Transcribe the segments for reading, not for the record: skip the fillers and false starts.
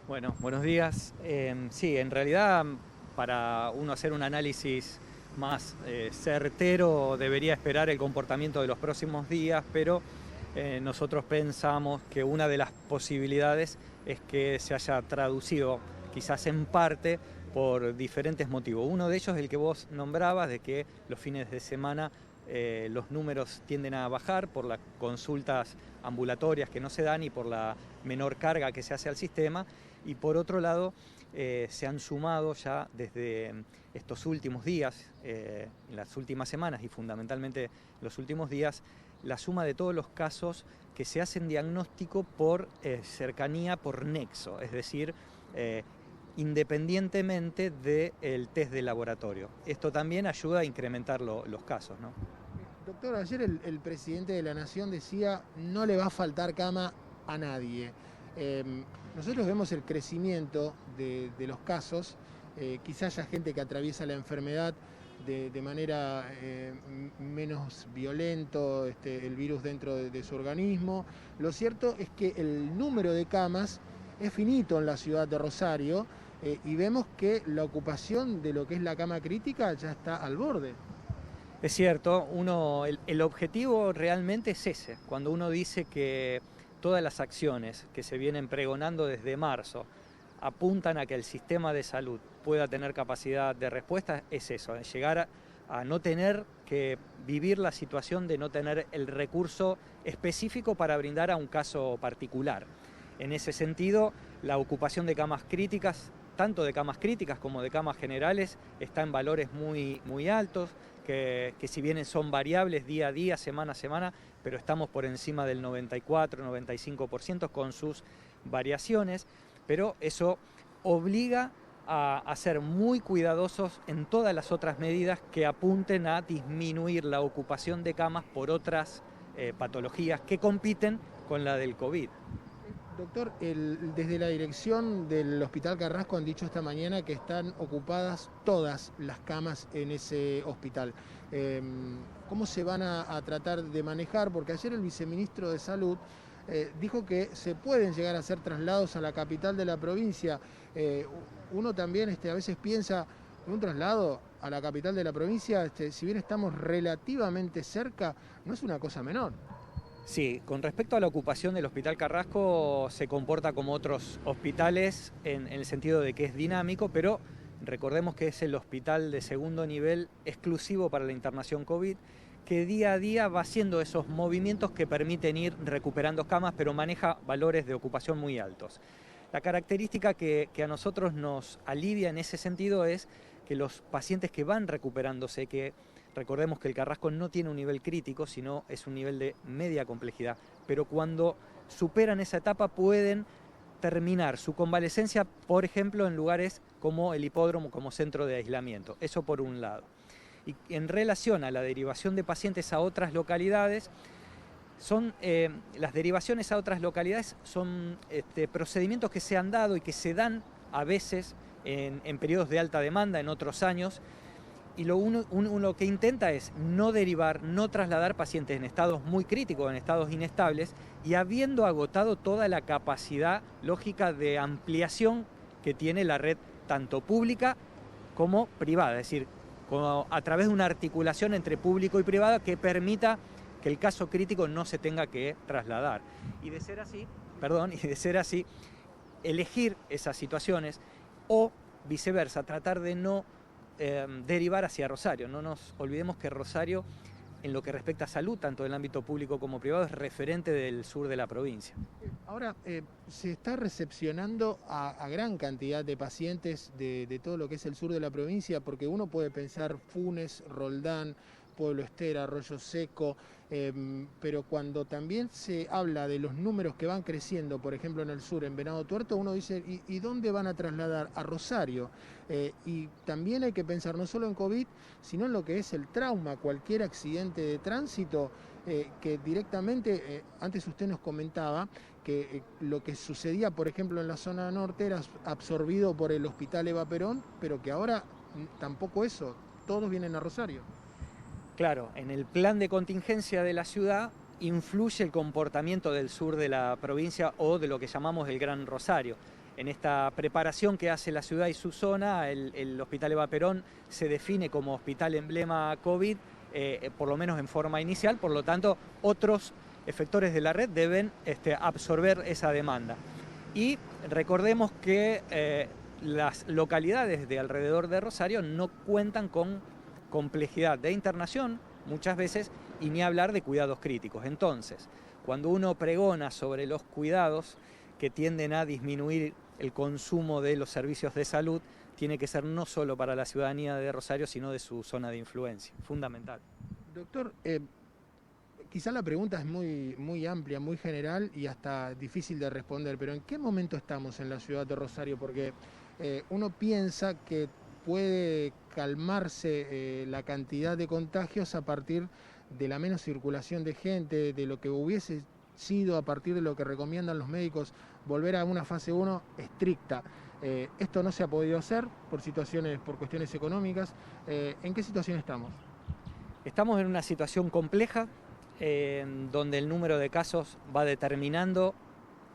Bueno, buenos días. Sí, en realidad para uno hacer un análisis más certero debería esperar el comportamiento de los próximos días, pero nosotros pensamos que una de las posibilidades es que se haya traducido quizás en parte por diferentes motivos. Uno de ellos es el que vos nombrabas, de que los fines de semana los números tienden a bajar por las consultas ambulatorias que no se dan y por la menor carga que se hace al sistema. Y por otro lado, se han sumado ya desde estos últimos días, en las últimas semanas y fundamentalmente los últimos días, la suma de todos los casos que se hacen diagnóstico por cercanía, por nexo, es decir, independientemente del test de laboratorio. Esto también ayuda a incrementar los casos, ¿no? Doctor, ayer el presidente de la Nación decía, no le va a faltar cama a nadie. Eh, Nosotros vemos el crecimiento de los casos, quizás haya gente que atraviesa la enfermedad de manera menos violento, el virus dentro de su organismo. Lo cierto es que el número de camas es finito en la ciudad de Rosario y vemos que la ocupación de lo que es la cama crítica ya está al borde. Es cierto, el objetivo realmente es ese, cuando uno dice que todas las acciones que se vienen pregonando desde marzo apuntan a que el sistema de salud pueda tener capacidad de respuesta, es eso, es llegar a no tener que vivir la situación de no tener el recurso específico para brindar a un caso particular. En ese sentido, la ocupación de camas críticas, tanto de camas críticas como de camas generales, está en valores muy altos, que si bien son variables día a día, semana a semana, pero estamos por encima del 94-95% con sus variaciones, pero eso obliga a ser muy cuidadosos en todas las otras medidas que apunten a disminuir la ocupación de camas por otras patologías que compiten con la del COVID. Doctor, desde la dirección del Hospital Carrasco han dicho esta mañana que están ocupadas todas las camas en ese hospital. ¿Cómo se van a tratar de manejar? Porque ayer el viceministro de Salud dijo que se pueden llegar a hacer traslados a la capital de la provincia. Uno también a veces piensa en un traslado a la capital de la provincia, si bien estamos relativamente cerca, no es una cosa menor. Sí, con respecto a la ocupación del Hospital Carrasco se comporta como otros hospitales en el sentido de que es dinámico, pero recordemos que es el hospital de segundo nivel exclusivo para la internación COVID, que día a día va haciendo esos movimientos que permiten ir recuperando camas, pero maneja valores de ocupación muy altos. La característica que a nosotros nos alivia en ese sentido es que los pacientes que van recuperándose, que recordemos que el Carrasco no tiene un nivel crítico, sino es un nivel de media complejidad, pero cuando superan esa etapa pueden terminar su convalecencia, por ejemplo, en lugares como el hipódromo, como centro de aislamiento. Eso por un lado. Y en relación a la derivación de pacientes a otras localidades, las derivaciones a otras localidades son procedimientos que se han dado y que se dan a veces en periodos de alta demanda, en otros años, y uno que intenta es no derivar, no trasladar pacientes en estados muy críticos, en estados inestables, y habiendo agotado toda la capacidad lógica de ampliación que tiene la red tanto pública como privada, es decir, como a través de una articulación entre público y privado que permita que el caso crítico no se tenga que trasladar. Y de ser así, elegir esas situaciones o viceversa, tratar de no derivar hacia Rosario. No nos olvidemos que Rosario, en lo que respecta a salud, tanto del ámbito público como privado, es referente del sur de la provincia. Ahora, se está recepcionando a gran cantidad de pacientes de todo lo que es el sur de la provincia, porque uno puede pensar Funes, Roldán, Pueblo Estera, Arroyo Seco, pero cuando también se habla de los números que van creciendo, por ejemplo en el sur, en Venado Tuerto, uno dice, ¿y dónde van a trasladar? A Rosario. Y también hay que pensar no solo en COVID, sino en lo que es el trauma, cualquier accidente de tránsito, que directamente, antes usted nos comentaba, que lo que sucedía, por ejemplo, en la zona norte era absorbido por el Hospital Eva Perón, pero que ahora tampoco eso, todos vienen a Rosario. Claro, en el plan de contingencia de la ciudad influye el comportamiento del sur de la provincia o de lo que llamamos el Gran Rosario. En esta preparación que hace la ciudad y su zona, el Hospital Eva Perón se define como hospital emblema COVID, por lo menos en forma inicial, por lo tanto otros efectores de la red deben absorber esa demanda. Y recordemos que las localidades de alrededor de Rosario no cuentan con complejidad de internación muchas veces y ni hablar de cuidados críticos. Entonces, cuando uno pregona sobre los cuidados que tienden a disminuir el consumo de los servicios de salud, tiene que ser no solo para la ciudadanía de Rosario, sino de su zona de influencia, fundamental. Doctor, quizá la pregunta es muy amplia, muy general y hasta difícil de responder, pero ¿en qué momento estamos en la ciudad de Rosario? Porque uno piensa que puede calmarse la cantidad de contagios a partir de la menos circulación de gente, de lo que hubiese sido a partir de lo que recomiendan los médicos, volver a una fase 1 estricta. Esto no se ha podido hacer por cuestiones económicas. ¿En qué situación estamos? Estamos en una situación compleja, donde el número de casos va determinando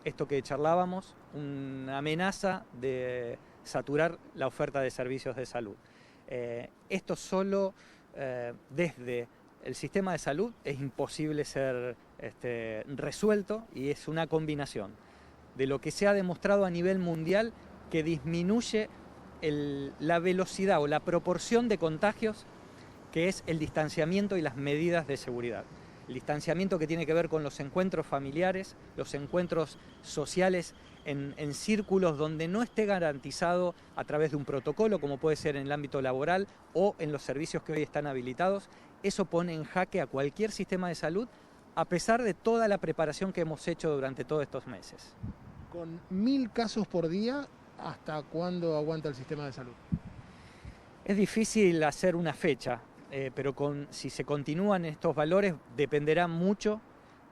esto que charlábamos, una amenaza de saturar la oferta de servicios de salud. Esto solo desde el sistema de salud es imposible ser resuelto, y es una combinación de lo que se ha demostrado a nivel mundial, que disminuye la velocidad o la proporción de contagios, que es el distanciamiento y las medidas de seguridad. El distanciamiento que tiene que ver con los encuentros familiares, los encuentros sociales en círculos donde no esté garantizado a través de un protocolo, como puede ser en el ámbito laboral o en los servicios que hoy están habilitados. Eso pone en jaque a cualquier sistema de salud, a pesar de toda la preparación que hemos hecho durante todos estos meses. Con 1000 casos por día, ¿hasta cuándo aguanta el sistema de salud? Es difícil hacer una fecha, pero si se continúan estos valores dependerá mucho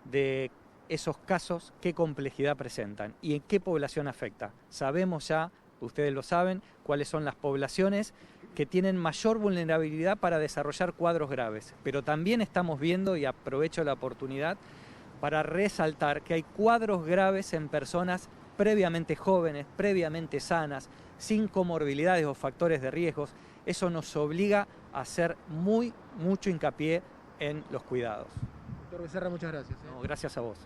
de esos casos, qué complejidad presentan y en qué población afecta. Sabemos ya, ustedes lo saben, cuáles son las poblaciones que tienen mayor vulnerabilidad para desarrollar cuadros graves, pero también estamos viendo, y aprovecho la oportunidad para resaltar, que hay cuadros graves en personas previamente jóvenes, previamente sanas, sin comorbilidades o factores de riesgos. Eso nos obliga a hacer mucho hincapié en los cuidados. Doctor Becerra, muchas gracias. No, gracias a vos.